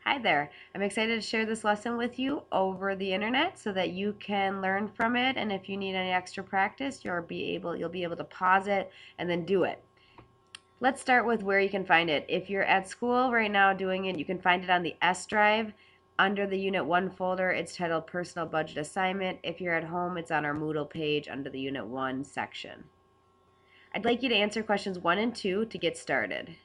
Hi there. I'm excited to share this lesson with you over the internet so that you can learn from it, and if you need any extra practice, you'll be able to pause it and then do it. Let's start with where you can find it. If you're at school right now doing it, you can find it on the S drive under the Unit 1 folder. It's titled Personal Budget Assignment. If you're at home, it's on our Moodle page under the Unit 1 section. I'd like you to answer questions 1 and 2 to get started.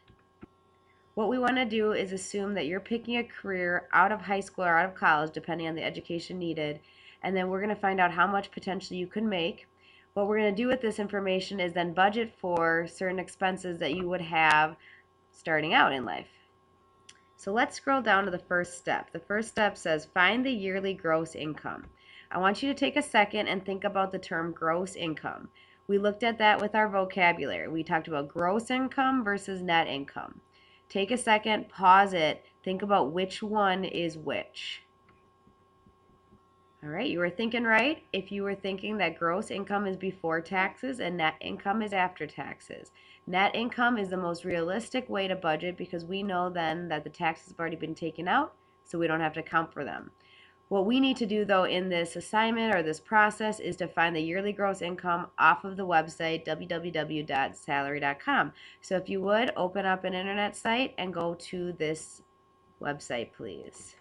What we want to do is assume that you're picking a career out of high school or out of college, depending on the education needed, and then we're going to find out how much potentially you could make. What we're going to do with this information is then budget for certain expenses that you would have starting out in life. So let's scroll down to the first step. The first step says find the yearly gross income. I want you to take a second and think about the term gross income. We looked at that with our vocabulary. We talked about gross income versus net income. Take a second, pause it, think about which one is which. All right, you were thinking right if you were thinking that gross income is before taxes and net income is after taxes. Net income is the most realistic way to budget because we know then that the taxes have already been taken out, so we don't have to account for them. What we need to do though in this assignment or this process is to find the yearly gross income off of the website www.salary.com. So if you would, open up an internet site and go to this website, please.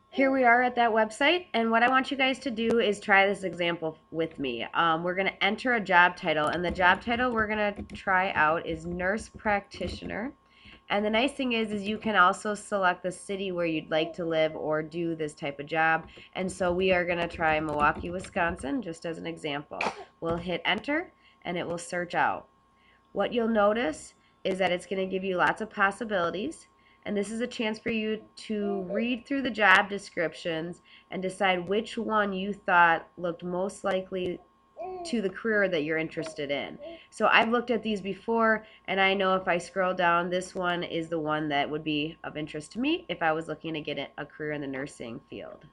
Here we are at that website, and what I want you guys to do is try this example with me. We're going to enter a job title, and the job title we're going to try out is nurse practitioner. And the nice thing is you can also select the city where you'd like to live or do this type of job. And so we are going to try Milwaukee, Wisconsin, just as an example. We'll hit enter, and it will search out. What you'll notice is that it's going to give you lots of possibilities. And this is a chance for you to read through the job descriptions and decide which one you thought looked most likely to the career that you're interested in. So I've looked at these before, and I know if I scroll down, this one is the one that would be of interest to me if I was looking to get a career in the nursing field.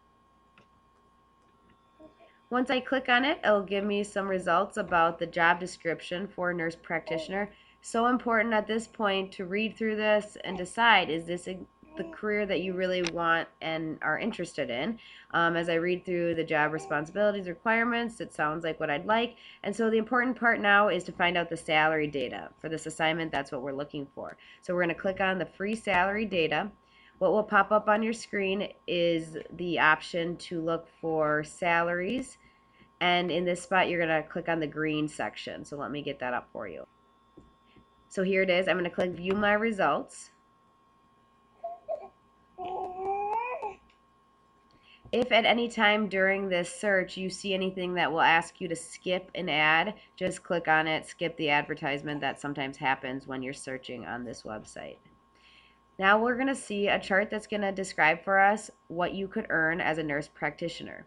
Once I click on it, it'll give me some results about the job description for nurse practitioner. So important at this point to read through this and decide, is this the career that you really want and are interested in? As I read through the job responsibilities, requirements, it sounds like what I'd like. And so the important part now is to find out the salary data. For this assignment, that's what we're looking for. So we're going to click on the free salary data. What will pop up on your screen is the option to look for salaries, and in this spot you're going to click on the green section. So let me get that up for you. So here it is. I'm going to click view my results. If at any time during this search you see anything that will ask you to skip an ad, just click on it, skip the advertisement. That sometimes happens when you're searching on this website. Now we're going to see a chart that's going to describe for us what you could earn as a nurse practitioner.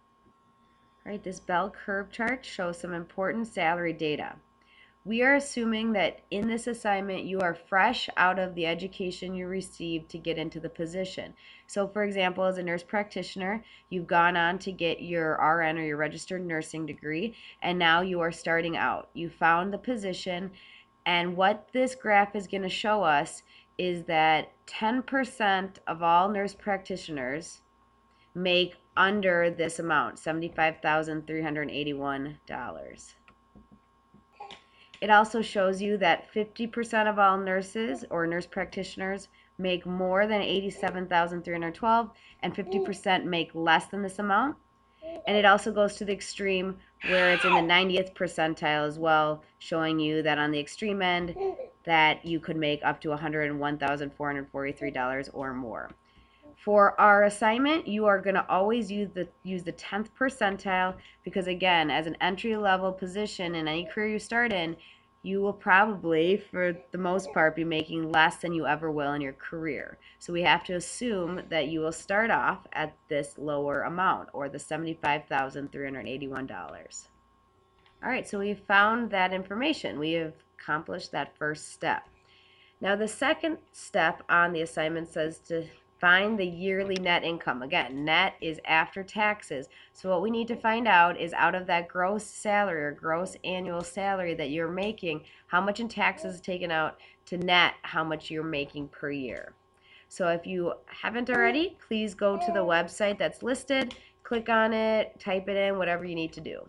All right, this bell curve chart shows some important salary data. We are assuming that in this assignment you are fresh out of the education you received to get into the position. So for example, as a nurse practitioner, you've gone on to get your RN or your registered nursing degree, and now you are starting out. You found the position, and what this graph is going to show us is that 10% of all nurse practitioners make under this amount, $75,381. It also shows you that 50% of all nurses or nurse practitioners make more than $87,312 and 50% make less than this amount. And it also goes to the extreme where it's in the 90th percentile as well, showing you that on the extreme end that you could make up to $101,443 or more. For our assignment, you are going to always use the 10th percentile because, again, as an entry-level position in any career you start in, you will probably, for the most part, be making less than you ever will in your career. So we have to assume that you will start off at this lower amount, or the $75,381. All right, so we've found that information. We have accomplished that first step. Now the second step on the assignment says to find the yearly net income. Again, net is after taxes. So what we need to find out is out of that gross salary or gross annual salary that you're making, how much in taxes is taken out to net how much you're making per year. So if you haven't already, please go to the website that's listed, click on it, type it in, whatever you need to do.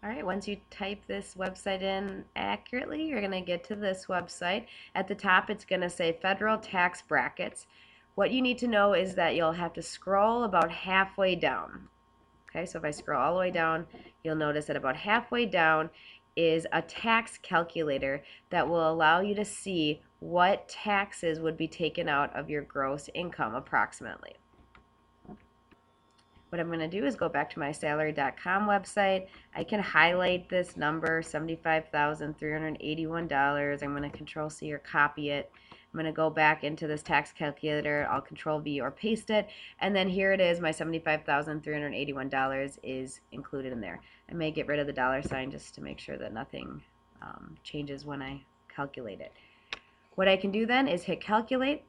All right, once you type this website in accurately, you're going to get to this website. At the top, it's going to say federal tax brackets. What you need to know is that you'll have to scroll about halfway down. Okay, so if I scroll all the way down, you'll notice that about halfway down is a tax calculator that will allow you to see what taxes would be taken out of your gross income approximately. What I'm going to do is go back to my salary.com website. I can highlight this number, $75,381. I'm going to Control C or copy it. I'm going to go back into this tax calculator. I'll Control V or paste it. And then here it is, my $75,381 is included in there. I may get rid of the dollar sign just to make sure that nothing changes when I calculate it. What I can do then is hit calculate.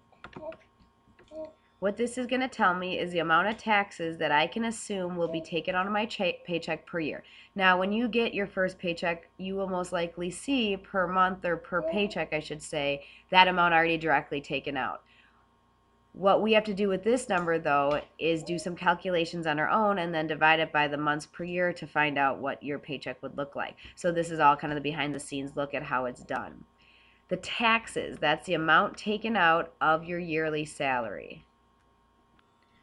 What this is going to tell me is the amount of taxes that I can assume will be taken out of my paycheck per year. Now, when you get your first paycheck, you will most likely see per month or per paycheck, I should say, that amount already directly taken out. What we have to do with this number, though, is do some calculations on our own and then divide it by the months per year to find out what your paycheck would look like. So this is all kind of the behind-the-scenes look at how it's done. The taxes, that's the amount taken out of your yearly salary.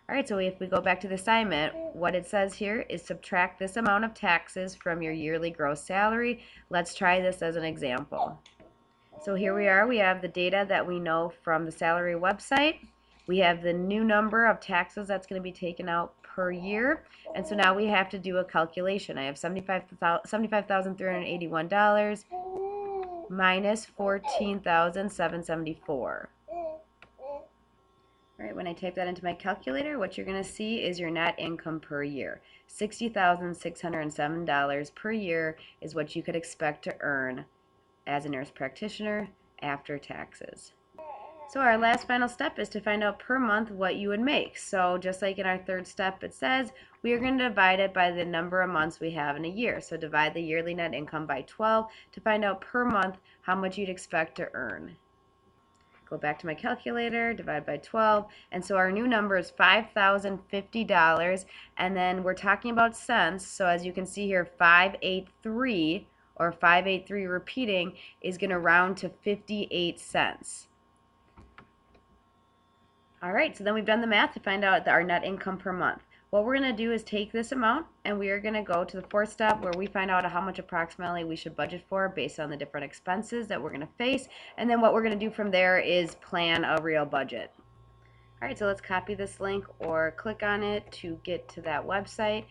All right, so if we go back to the assignment, what it says here is subtract this amount of taxes from your yearly gross salary. Let's try this as an example. So here we are. We have the data that we know from the salary website. We have the new number of taxes that's going to be taken out per year. And so now we have to do a calculation. I have $75,381 minus $14,774. All right, when I type that into my calculator, what you're going to see is your net income per year. $60,607 per year is what you could expect to earn as a nurse practitioner after taxes. So our last final step is to find out per month what you would make. So just like in our third step, it says we are going to divide it by the number of months we have in a year. So divide the yearly net income by 12 to find out per month how much you'd expect to earn. Go back to my calculator, divide by 12, and so our new number is $5,050, and then we're talking about cents, so as you can see here, 583 or 583 repeating is going to round to 58 cents. All right, so then we've done the math to find out our net income per month. What we're going to do is take this amount and we are going to go to the fourth step where we find out how much approximately we should budget for based on the different expenses that we're going to face. And then what we're going to do from there is plan a real budget. All right, so let's copy this link or click on it to get to that website.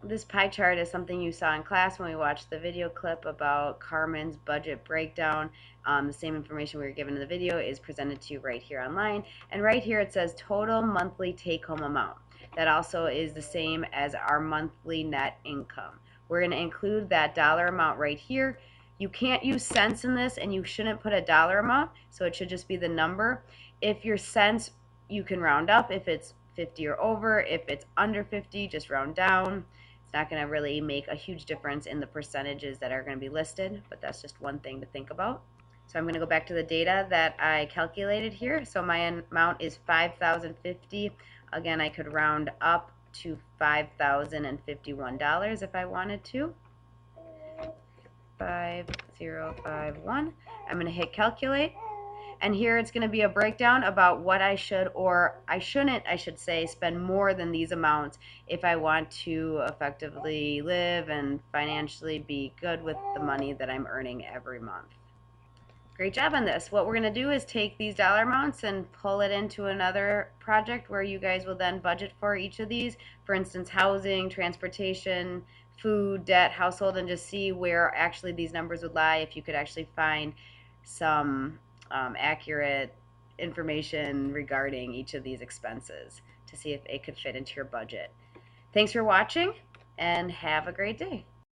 This pie chart is something you saw in class when we watched the video clip about Carmen's budget breakdown. The same information we were given in the video is presented to you right here online. And right here it says total monthly take-home amount. That also is the same as our monthly net income. We're going to include that dollar amount right here. You can't use cents in this and you shouldn't put a dollar amount, so it should just be the number. If your cents, you can round up if it's 50 or over. If it's under 50, just round down. It's not going to really make a huge difference in the percentages that are going to be listed, but that's just one thing to think about. So I'm going to go back to the data that I calculated here. So my amount is $5,050. Again, I could round up to $5,051 if I wanted to. 5051. I'm going to hit calculate. And here it's going to be a breakdown about what I should or I shouldn't, I should say, spend more than these amounts if I want to effectively live and financially be good with the money that I'm earning every month. Great job on this. What we're going to do is take these dollar amounts and pull it into another project where you guys will then budget for each of these. For instance, housing, transportation, food, debt, household, and just see where actually these numbers would lie if you could actually find some accurate information regarding each of these expenses to see if it could fit into your budget. Thanks for watching and have a great day.